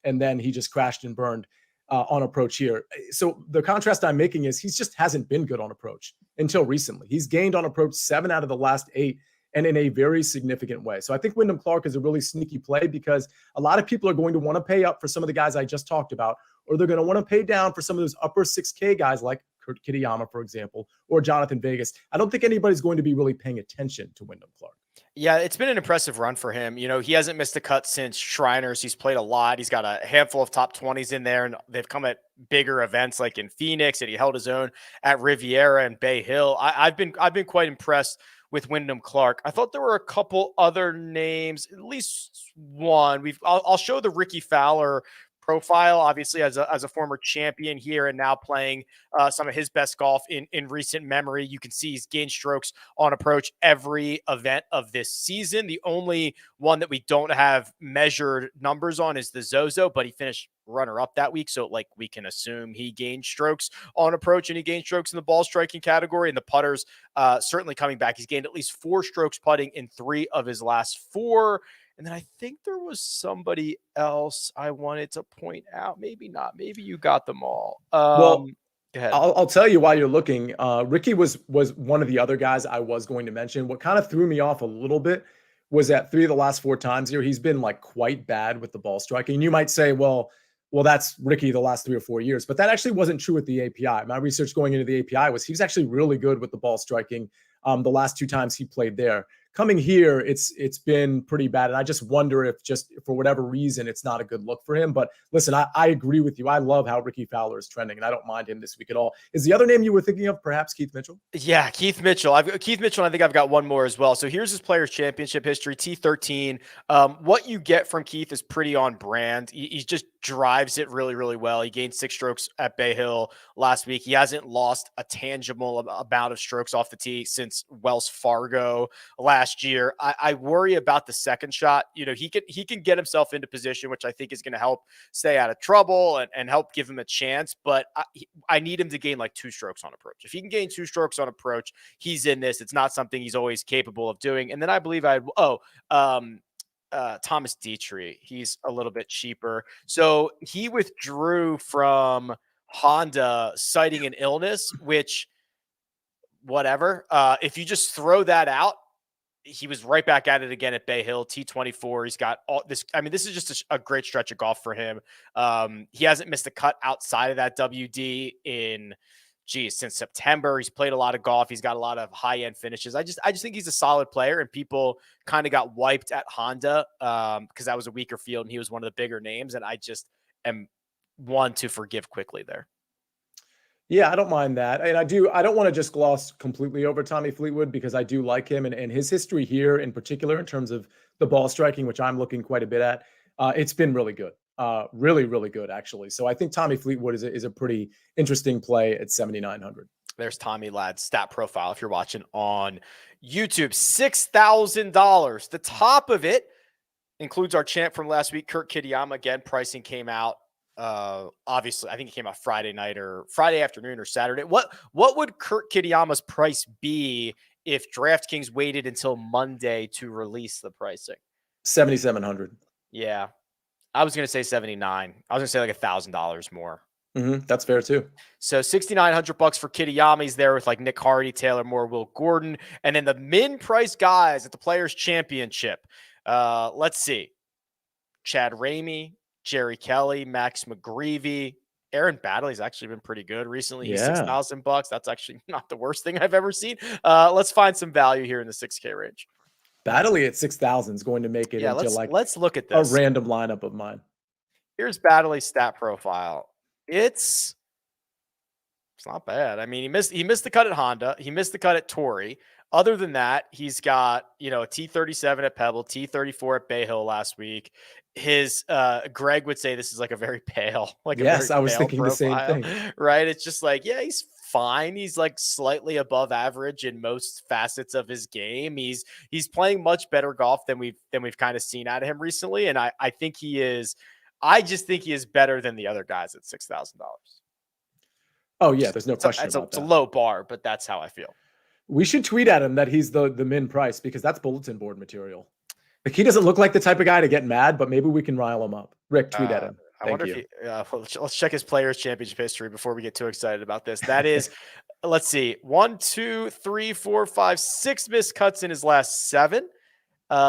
S3: then he just crashed and burned on approach here. So the contrast I'm making is he just hasn't been good on approach until recently. He's gained on approach 7 out of the last 8 and in a very significant way. So I think Wyndham Clark is a really sneaky play because a lot of people are going to want to pay up for some of the guys I just talked about, or they're going to want to pay down for some of those upper 6K guys like Kurt Kitayama, for example, or Jonathan Vegas. I don't think anybody's going to be really paying attention to Wyndham Clark.
S2: Yeah, it's been an impressive run for him. He hasn't missed a cut since Shriners. He's played a lot. He's got a handful of top 20s in there, and they've come at bigger events like in Phoenix, and he held his own at Riviera and Bay Hill. I've been quite impressed with Wyndham Clark. I thought there were a couple other names, at least one. I'll show the Ricky Fowler profile, obviously as a former champion here and now playing some of his best golf in recent memory. You can see he's gained strokes on approach every event of this season. The only one that we don't have measured numbers on is the Zozo, but he finished runner-up that week, so we can assume he gained strokes on approach and he gained strokes in the ball striking category, and the putters certainly coming back. He's gained at least 4 strokes putting in 3 of his last 4. And then I think there was somebody else I wanted to point out. Maybe not. Maybe you got them all.
S3: Well,
S2: Go ahead.
S3: I'll tell you while you're looking. Ricky was one of the other guys I was going to mention. What kind of threw me off a little bit was that 3 of the last 4 times here, he's been like quite bad with the ball striking. You might say, well, that's Ricky the last 3 or 4 years, but that actually wasn't true with the API. My research going into the API was he was actually really good with the ball striking the last 2 times he played there. Coming here, it's been pretty bad. And I just wonder if just for whatever reason, it's not a good look for him. But listen, I agree with you. I love how Ricky Fowler is trending, and I don't mind him this week at all. Is the other name you were thinking of perhaps Keith Mitchell?
S2: Yeah, Keith Mitchell. Keith Mitchell, I think I've got one more as well. So here's his Players' Championship history, T13. What you get from Keith is pretty on brand. He just drives it really, really well. He gained 6 strokes at Bay Hill last week. He hasn't lost a tangible amount of strokes off the tee since Wells Fargo last year. I worry about the second shot. You know, he can get himself into position, which I think is going to help stay out of trouble and help give him a chance. But I need him to gain like 2 strokes on approach. If he can gain 2 strokes on approach, he's in this. It's not something he's always capable of doing. And then I believe Thomas Dietrich. He's a little bit cheaper. So he withdrew from Honda citing an illness, which whatever. If you just throw that out, he was right back at it again at Bay Hill, T24. He's got all this. I mean, this is just a great stretch of golf for him. He hasn't missed a cut outside of that WD since September. He's played a lot of golf. He's got a lot of high-end finishes. I just think he's a solid player, and people kind of got wiped at Honda because that was a weaker field and he was one of the bigger names. And I just am one to forgive quickly there.
S3: Yeah, I don't mind that. And I don't want to just gloss completely over Tommy Fleetwood because I do like him and his history here in particular in terms of the ball striking, which I'm looking quite a bit at. It's been really good. Really, really good, actually. So I think Tommy Fleetwood is a pretty interesting play at 7,900.
S2: There's Tommy Ladd's stat profile if you're watching on YouTube. $6,000. The top of it includes our champ from last week, Kurt Kitayama. Again, pricing came out. Obviously, I think it came out Friday night or Friday afternoon or Saturday. What would Kurt Kitayama's price be if DraftKings waited until Monday to release the pricing?
S3: 7,700.
S2: Yeah. I was going to say 79. I was going to say like $1,000 more.
S3: That's fair too.
S2: So $6,900 for Kitayama. He's there with like Nick Hardy, Taylor Moore, Will Gordon, and then the min price guys at the Players Championship. Let's see. Chad Ramey, Jerry Kelly, Max McGreevy, Aaron Baddeley's actually been pretty good recently. He's $6,000. That's actually not the worst thing I've ever seen. Let's find some value here in the 6K range.
S3: Baddeley at 6,000 is going to make it into
S2: let's look at this.
S3: A random lineup of mine.
S2: Here's Baddeley's stat profile. It's not bad. I mean, he missed the cut at Honda. He missed the cut at Torrey. Other than that, he's got, a T37 at Pebble, T34 at Bay Hill last week. His Greg would say this is like a very pale,
S3: yes, I was thinking
S2: profile,
S3: the same thing.
S2: Right? It's just like, yeah, he's fine. He's like slightly above average in most facets of his game. He's playing much better golf than we've kind of seen out of him recently. And I think he is. I just think he is better than the other guys at $6,000.
S3: Oh yeah, there's no question about that.
S2: It's a low bar, but that's how I feel.
S3: We should tweet at him that he's the min price because that's bulletin board material. Like he doesn't look like the type of guy to get mad, but maybe we can rile him up. Rick, tweet at him.
S2: I wonder if let's check his Players Championship history before we get too excited about this. That is, let's see, 1, 2, 3, 4, 5, 6 missed cuts in his last 7.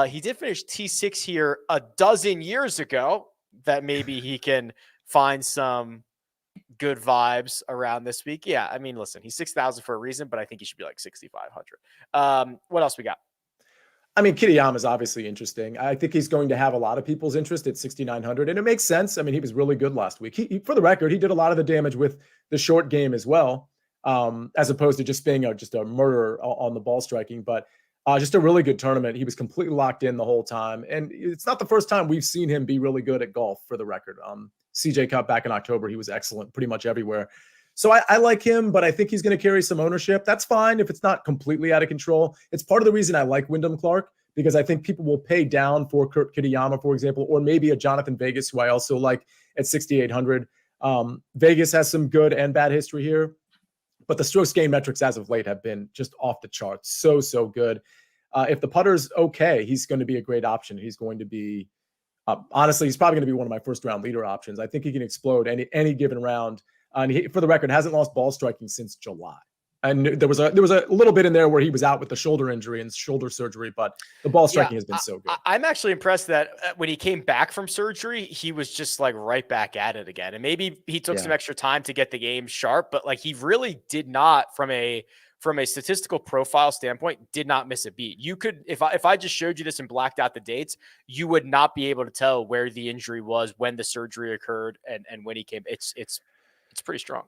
S2: He did finish T6 here a dozen years ago. That maybe he can find some good vibes around this week. Yeah, I mean, listen, he's 6,000 for a reason, but I think he should be like 6,500. What else we got?
S3: I mean, Kitayama is obviously interesting. I think he's going to have a lot of people's interest at 6,900, and it makes sense. I mean, he was really good last week. He, for the record, he did a lot of the damage with the short game as well, as opposed to just being just a murderer on the ball striking. But just a really good tournament. He was completely locked in the whole time, and it's not the first time we've seen him be really good at golf. For the record, CJ Cup back in October, he was excellent pretty much everywhere. So I like him, but I think he's going to carry some ownership. That's fine if it's not completely out of control. It's part of the reason I like Wyndham Clark, because I think people will pay down for Kurt Kitayama, for example, or maybe a Jonathan Vegas, who I also like at 6,800. Vegas has some good and bad history here, but the strokes gain metrics as of late have been just off the charts. So good. If the putter's okay, he's going to be a great option. He's going to be, honestly, he's probably going to be one of my first round leader options. I think he can explode any given round. And he, for the record, hasn't lost ball striking since July. And there was a little bit in there where he was out with the shoulder injury and shoulder surgery, but the ball striking has been so good.
S2: I'm actually impressed that when he came back from surgery, he was just like right back at it again. And maybe he took some extra time to get the game sharp, but like he really did not, from a statistical profile standpoint, did not miss a beat. You could, if I just showed you this and blacked out the dates, you would not be able to tell where the injury was, when the surgery occurred, and when he came. It's pretty strong.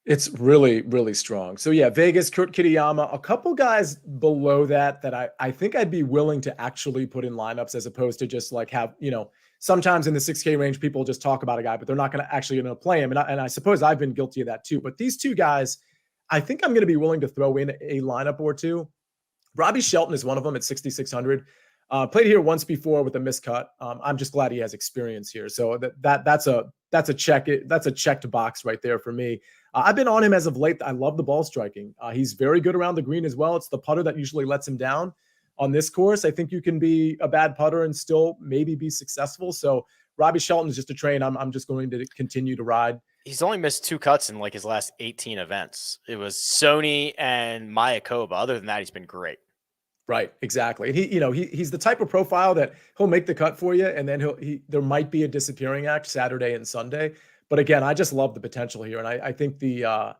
S3: It's really, really strong. So yeah, Vegas, Kurt Kitayama, a couple guys below that I think I'd be willing to actually put in lineups, as opposed to just like have, sometimes in the 6K range, people just talk about a guy, but they're not going to actually play him. And I suppose I've been guilty of that too. But these two guys, I think I'm going to be willing to throw in a lineup or two. Robbie Shelton is one of them at 6,600. Played here once before with a miscut. I'm just glad he has experience here. So that's a check. That's a checked box right there for me. I've been on him as of late. I love the ball striking. He's very good around the green as well. It's the putter that usually lets him down on this course. I think you can be a bad putter and still maybe be successful. So Robbie Shelton is just a train I'm just going to continue to ride.
S2: He's only missed 2 cuts in like his last 18 events. It was Sony and Mayakoba. Other than that, he's been great.
S3: Right, exactly. And he's the type of profile that he'll make the cut for you, and then there might be a disappearing act Saturday and Sunday. But again, I just love the potential here, and I think the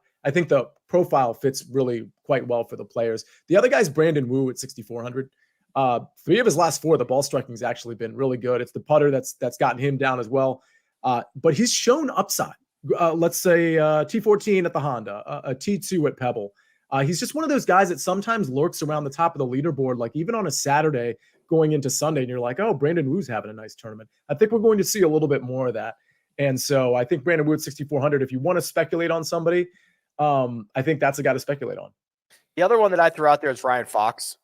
S3: profile fits really quite well for the players. The other guy's Brandon Wu at 6,400. 3 of his last 4, the ball striking has actually been really good. It's the putter that's gotten him down as well. But he's shown upside. Let's say T14 at the Honda, a T2 at Pebble. He's just one of those guys that sometimes lurks around the top of the leaderboard, like even on a Saturday going into Sunday, and you're like, oh, Brandon Wu's having a nice tournament. I think we're going to see a little bit more of that. And so I think Brandon Wu at 6,400, if you want to speculate on somebody, I think that's a guy to speculate on.
S2: The other one that I threw out there is Ryan Fox.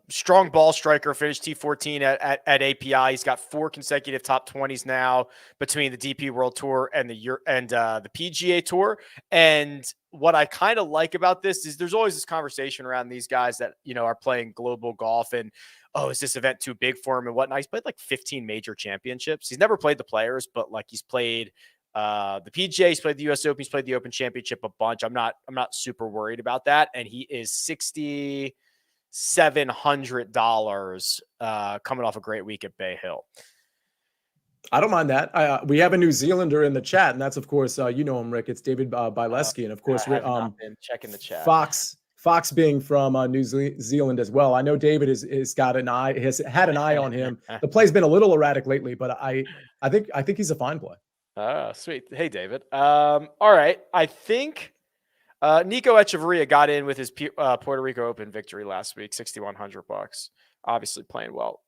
S2: Strong ball striker, finished T14 at API. He's got 4 consecutive top 20s now between the DP World Tour and the PGA Tour. And what I kind of like about this is there's always this conversation around these guys that, are playing global golf and, oh, is this event too big for him and whatnot? He's played like 15 major championships. He's never played the Players, but like he's played the PGA, he's played the US Open, he's played the Open Championship a bunch. I'm not super worried about that. And he is $6,700 coming off a great week at Bay Hill.
S3: I don't mind that. We have a New Zealander in the chat, and that's, of course, you know him, Rick. It's David Bileski, and of course,
S2: been checking the chat.
S3: Fox being from New Zealand as well. I know David has had an eye on him. The play's been a little erratic lately, but I think he's a fine play.
S2: Sweet. Hey, David. All right. I think Nico Echeverria got in with his Puerto Rico Open victory last week, $6,100. Obviously playing well.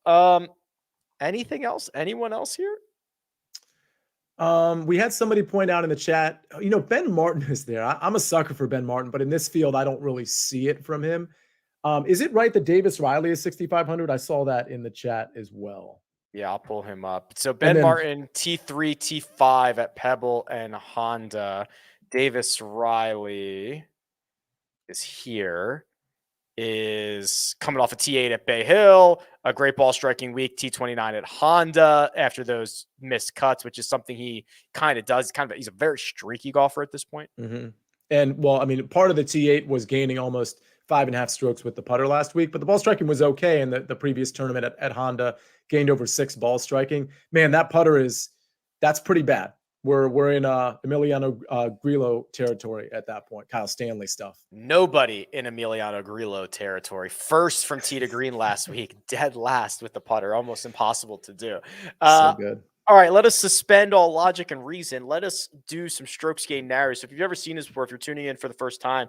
S2: Anything else? Anyone else here?
S3: We had somebody point out in the chat, Ben Martin is there. I'm a sucker for Ben Martin, but in this field, I don't really see it from him. Is it right that Davis Riley is 6,500? I saw that in the chat as well.
S2: Yeah, I'll pull him up. So Ben Martin, T3, T5 at Pebble and Honda. Davis Riley is here. Is coming off a T8 at Bay Hill, a great ball striking week, T29 at Honda after those missed cuts, which is something he kind of does. He's a very streaky golfer at this point.
S3: Mm-hmm. And well, I mean, part of the T8 was gaining almost 5.5 strokes with the putter last week, but the ball striking was okay in the previous tournament at Honda, gained over 6 ball striking. Man, that putter that's pretty bad. We're in Emiliano Grillo territory at that point. Kyle Stanley stuff.
S2: Nobody in Emiliano Grillo territory. First from tee to green last week, dead last with the putter. Almost impossible to do.
S3: So good.
S2: All right, let us suspend all logic and reason. Let us do some strokes gained narratives. So if you've ever seen this before, if you're tuning in for the first time,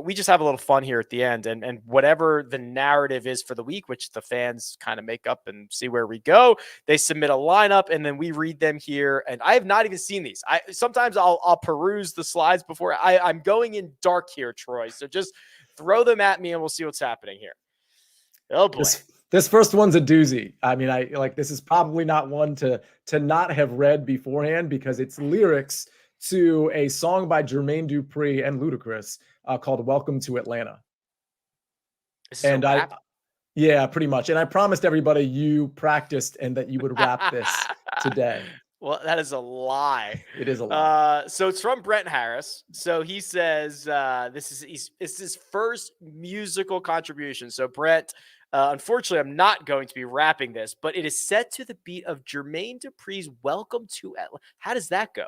S2: we just have a little fun here at the end. And whatever the narrative is for the week, which the fans kind of make up and see where we go, they submit a lineup, and then we read them here. And I have not even seen these. Sometimes I'll peruse the slides before. I'm going in dark here, Troy. So just throw them at me, and we'll see what's happening here. Oh, boy.
S3: This first one's a doozy. I mean, this is probably not one to not have read beforehand, because it's lyrics to a song by Jermaine Dupri and Ludacris called "Welcome to Atlanta."
S2: And
S3: Yeah, pretty much. And I promised everybody you practiced and that you would wrap this today.
S2: Well, that is a lie.
S3: It is a lie.
S2: So it's from Brent Harris. So he says it's his first musical contribution. So Brent, unfortunately, I'm not going to be rapping this, but it is set to the beat of Jermaine Dupri's "Welcome to Atlanta." How does that go?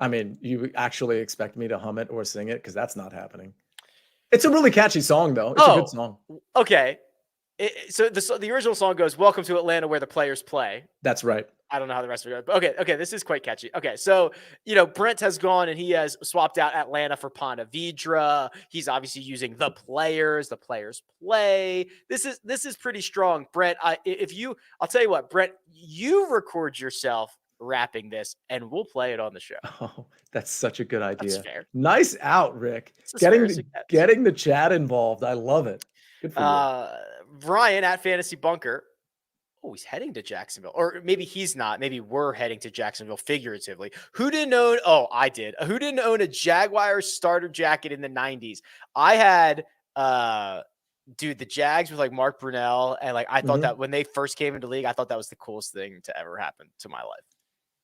S3: I mean, you actually expect me to hum it or sing it? Because that's not happening. It's a really catchy song, though. It's a good song.
S2: Okay. So the original song goes, "Welcome to Atlanta, where the players play."
S3: That's right.
S2: I don't know how the rest of it goes. But okay, this is quite catchy. Okay, so, Brent has gone and he has swapped out Atlanta for Ponte Vedra. He's obviously using the players play. This is pretty strong. Brent, I'll tell you what, Brent, you record yourself rapping this and we'll play it on the show.
S3: Oh, that's such a good idea.
S2: That's fair.
S3: Nice out, Rick. Getting the chat involved. I love it. Good for you.
S2: Ryan at Fantasy Bunker. Oh, he's heading to Jacksonville. Or maybe he's not. Maybe we're heading to Jacksonville figuratively. Who didn't own? Oh, I did. Who didn't own a Jaguars starter jacket in the 90s? I had, the Jags with like Mark Brunell. And like, I thought that when they first came into the league, I thought that was the coolest thing to ever happen to my life.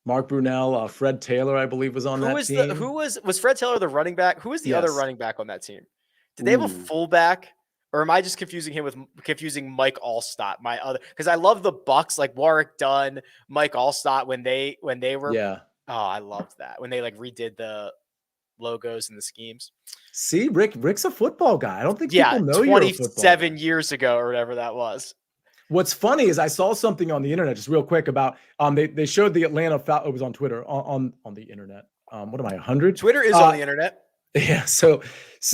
S3: Mark Brunell, Fred Taylor, I believe, was on that team.
S2: Was Fred Taylor the running back? Who was the other running back on that team? Did they have a fullback? Or am I just confusing him with Mike Allstott? Because I love the Bucks, like Warwick Dunn, Mike Allstott when they were. Yeah. Oh, I loved that when they like redid the logos and the schemes.
S3: See, Rick's a football guy. I don't think people know
S2: 27 years ago or whatever that was.
S3: What's funny is I saw something on the internet just real quick about they showed the Atlanta it was on Twitter on the internet. What am I 100?
S2: Twitter is on the internet.
S3: Yeah, so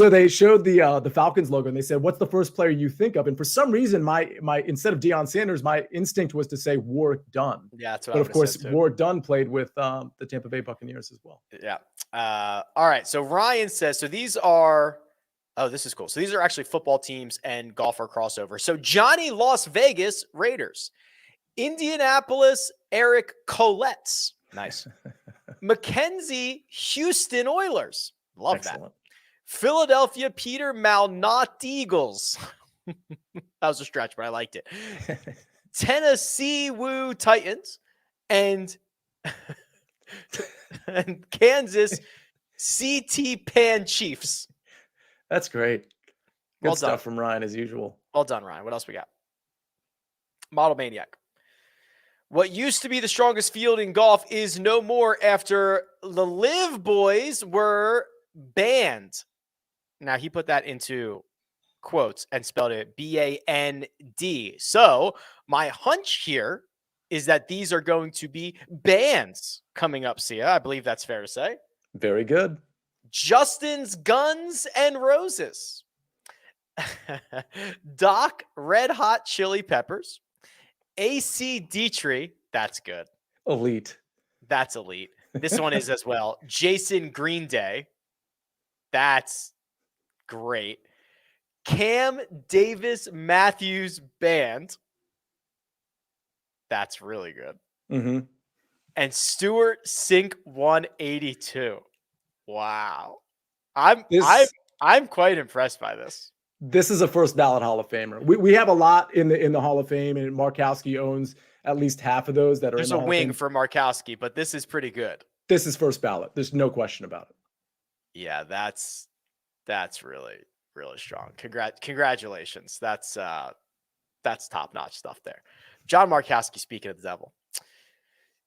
S3: they showed the Falcons logo and they said, "What's the first player you think of?" And for some reason, my instead of Deion Sanders, my instinct was to say Warwick Dunn.
S2: Yeah, that's what.
S3: But of course, Warwick Dunn played with the Tampa Bay Buccaneers as well.
S2: Yeah. All right. So Ryan says, so these are. Oh, this is cool. So these are actually football teams and golfer crossover. So Johnny Las Vegas Raiders, Indianapolis Eric Colette's, nice. Mackenzie Houston Oilers. Love Excellent. That. Philadelphia Peter Malnott Eagles. That was a stretch, but I liked it. Tennessee Woo Titans and Kansas CT Pan Chiefs.
S3: That's great. Good stuff from Ryan as usual.
S2: Well done, Ryan. What else we got? Model Maniac. What used to be the strongest field in golf is no more after the Live boys were banned. Now, he put that into quotes and spelled it B-A-N-D. So my hunch here is that these are going to be bans coming up, Sia. I believe that's fair to say.
S3: Very good.
S2: Justin's Guns and Roses. Doc Red Hot Chili Peppers. AC Dietrich. That's good.
S3: Elite.
S2: That's elite. This one is as well. Jason Green Day. That's great. Cam Davis Matthews Band. That's really good.
S3: Mm-hmm.
S2: And Stuart Sink 182. Wow. I'm quite impressed by this.
S3: This is a first ballot Hall of Famer. We have a lot in the Hall of Fame, and Markowski owns at least half of those that are.
S2: There's
S3: in the
S2: a wing for Markowski, but this is pretty good.
S3: This is first ballot. There's no question about it.
S2: Yeah, that's really, really strong. Congratulations. That's top-notch stuff there. John Markowski, speaking of the devil.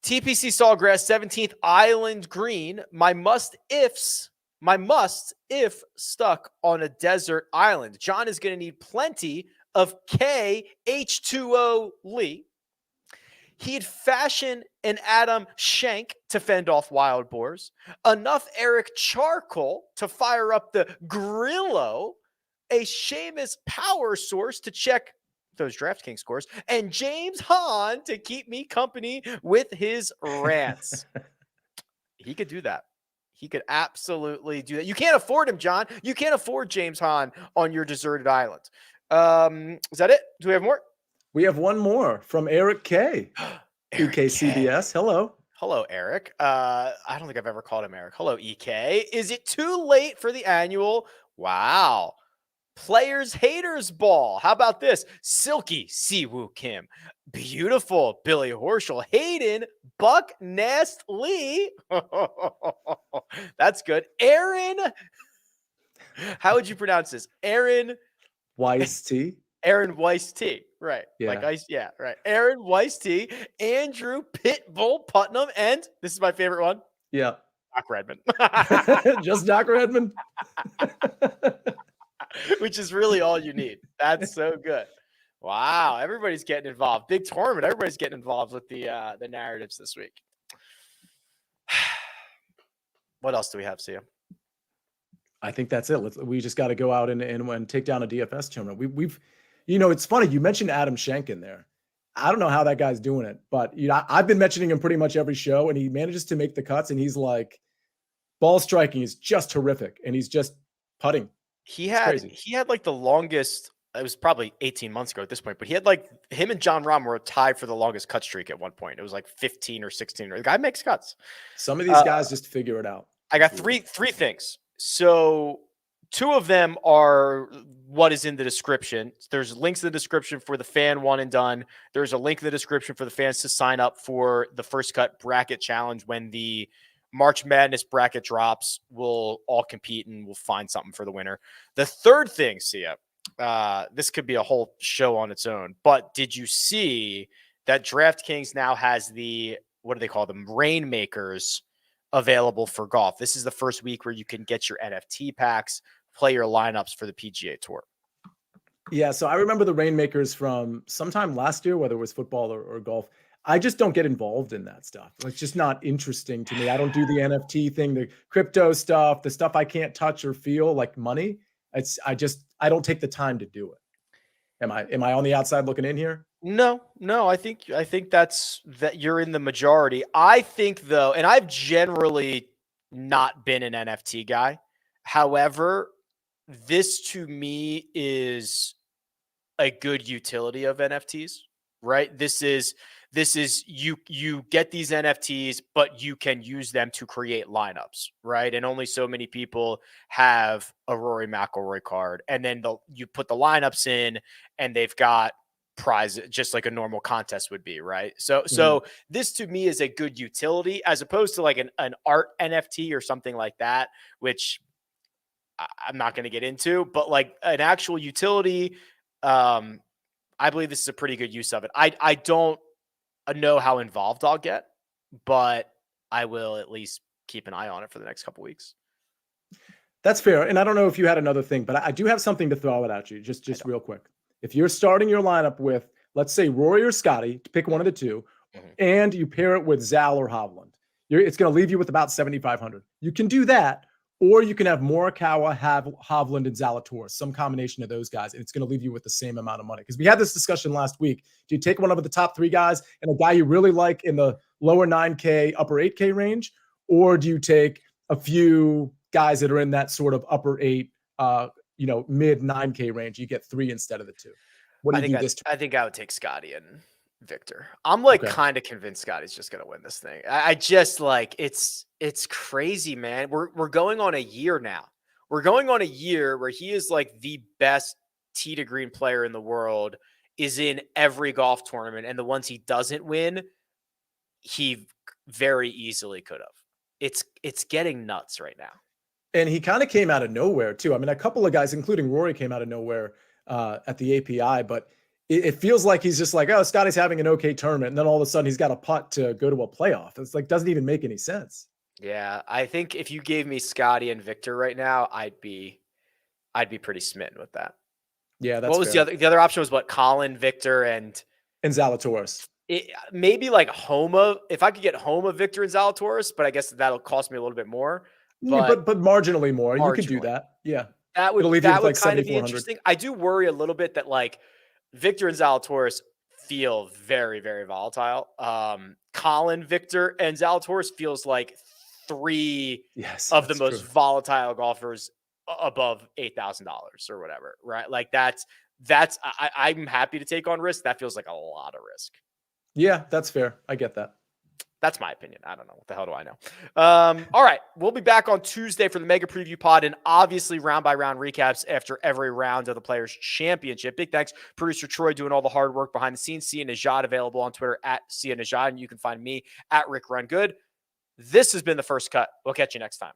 S2: TPC Sawgrass 17th Island Green. My must if stuck on a desert island. John is going to need plenty of KH2O Lee. He'd fashion an Adam Schenk to fend off wild boars. Enough Eric Charcoal to fire up the Grillo. A Seamus power source to check those DraftKings scores. And James Hahn to keep me company with his rants. He could do that. He could absolutely do that. You can't afford him, John. You can't afford James Hahn on your deserted island. Is that it? Do we have more?
S3: We have one more from Eric K. EKCBS. Hello.
S2: Hello, Eric. I don't think I've ever called him Eric. Hello, EK. Is it too late for the annual? Wow. Players haters ball. How about this? Silky Siwoo Kim. Beautiful Billy Horschel. Hayden Buck Nest Lee. That's good. Aaron. How would you pronounce this? Aaron
S3: Weiss-T.
S2: Aaron Weiss-T. Right.
S3: Yeah.
S2: Like ice. Yeah. Right. Aaron Weiss-T. Andrew Pitbull Putnam. And this is my favorite one.
S3: Yeah.
S2: Doc Redman.
S3: Just Doc Redman.
S2: Which is really all you need. That's so good. Wow, everybody's getting involved. Big tournament. Everybody's getting involved with the narratives this week. What else do we have, Sia?
S3: I think that's it. We just got to go out and take down a DFS tournament. We've, it's funny. You mentioned Adam Schenk in there. I don't know how that guy's doing it, but I've been mentioning him pretty much every show, and he manages to make the cuts. And he's like, ball striking is just terrific, and he's just putting.
S2: He had like the longest. It was probably 18 months ago at this point, but he had like him and John Rahm were tied for the longest cut streak at one point. It was like 15 or 16. The guy makes cuts.
S3: Some of these guys just figure it out.
S2: I got three things. So 2 of them are what is in the description. There's links in the description for the fan one and done. There's a link in the description for the fans to sign up for the first cut bracket challenge. When the March Madness bracket drops, we'll all compete and we'll find something for the winner. The third thing, Sia, this could be a whole show on its own, but did you see that DraftKings now has the, what do they call them, Rainmakers available for golf? This is the first week where you can get your NFT packs, play your lineups for the PGA Tour.
S3: Yeah, so I remember the Rainmakers from sometime last year, whether it was football or golf. I just don't get involved in that stuff. It's just not interesting to me. I don't do the NFT thing, the crypto stuff, the stuff I can't touch or feel like money. I don't take the time to do it. Am I on the outside looking in here?
S2: No, I think that you're in the majority. I think though, and I've generally not been an NFT guy. However, this to me is a good utility of NFTs, right? This is you get these NFTs, but you can use them to create lineups, right? And only so many people have a Rory McIlroy card. And then you put the lineups in and they've got prize, just like a normal contest would be, right? So this to me is a good utility as opposed to like an art NFT or something like that, which I'm not going to get into, but like an actual utility. I believe this is a pretty good use of it. I don't know how involved I'll get, but I will at least keep an eye on it for the next couple weeks.
S3: That's fair. And I don't know if you had another thing, but I do have something to throw it at you just real quick. If you're starting your lineup with, let's say, Rory or Scotty, to pick one of the two, and you pair it with Zal or Hovland, it's going to leave you with about 7,500. You can do that, or you can have Morikawa, Hovland, and Zalatoris, some combination of those guys, and it's going to leave you with the same amount of money. Because we had this discussion last week. Do you take one of the top 3 guys and a guy you really like in the lower 9K, upper 8K range, or do you take a few guys that are in that sort of upper 8, mid 9K range? You get 3 instead of the 2. What do you do this time?
S2: I think I would take Scotty and Victor. I'm kind of convinced Scotty's just going to win this thing. I just like, it's crazy, man. We're going on a year now. We're going on a year where he is like the best tee to green player in the world, is in every golf tournament. And the ones he doesn't win, he very easily could have. It's getting nuts right now.
S3: And he kind of came out of nowhere too. I mean, a couple of guys, including Rory, came out of nowhere at the API, but it feels like he's just like, oh, Scotty's having an okay tournament. And then all of a sudden he's got a putt to go to a playoff. It's like, doesn't even make any sense.
S2: Yeah. I think if you gave me Scotty and Victor right now, I'd be pretty smitten with that.
S3: Yeah. That's
S2: what was
S3: fair.
S2: the other option was what? Colin, Victor, and
S3: Zalatoris.
S2: Maybe like Homa. If I could get Homa, Victor, and Zalatoris, but I guess that'll cost me a little bit more.
S3: But marginally more. You could do that. Yeah.
S2: That would kind of be interesting. I do worry a little bit that like Victor and Zalatoris feel very, very volatile. Colin, Victor, and Zalatoris feels like 3 of the most volatile golfers above $8,000 or whatever, right? Like I'm happy to take on risk. That feels like a lot of risk.
S3: Yeah, that's fair. I get that.
S2: That's my opinion. I don't know. What the hell do I know? All right. We'll be back on Tuesday for the Mega Preview Pod and obviously round-by-round recaps after every round of the Players' Championship. Big thanks, producer Troy, doing all the hard work behind the scenes. Sia Nejad, available on Twitter at Sia Nejad, and you can find me at Rick Run Good. This has been The First Cut. We'll catch you next time.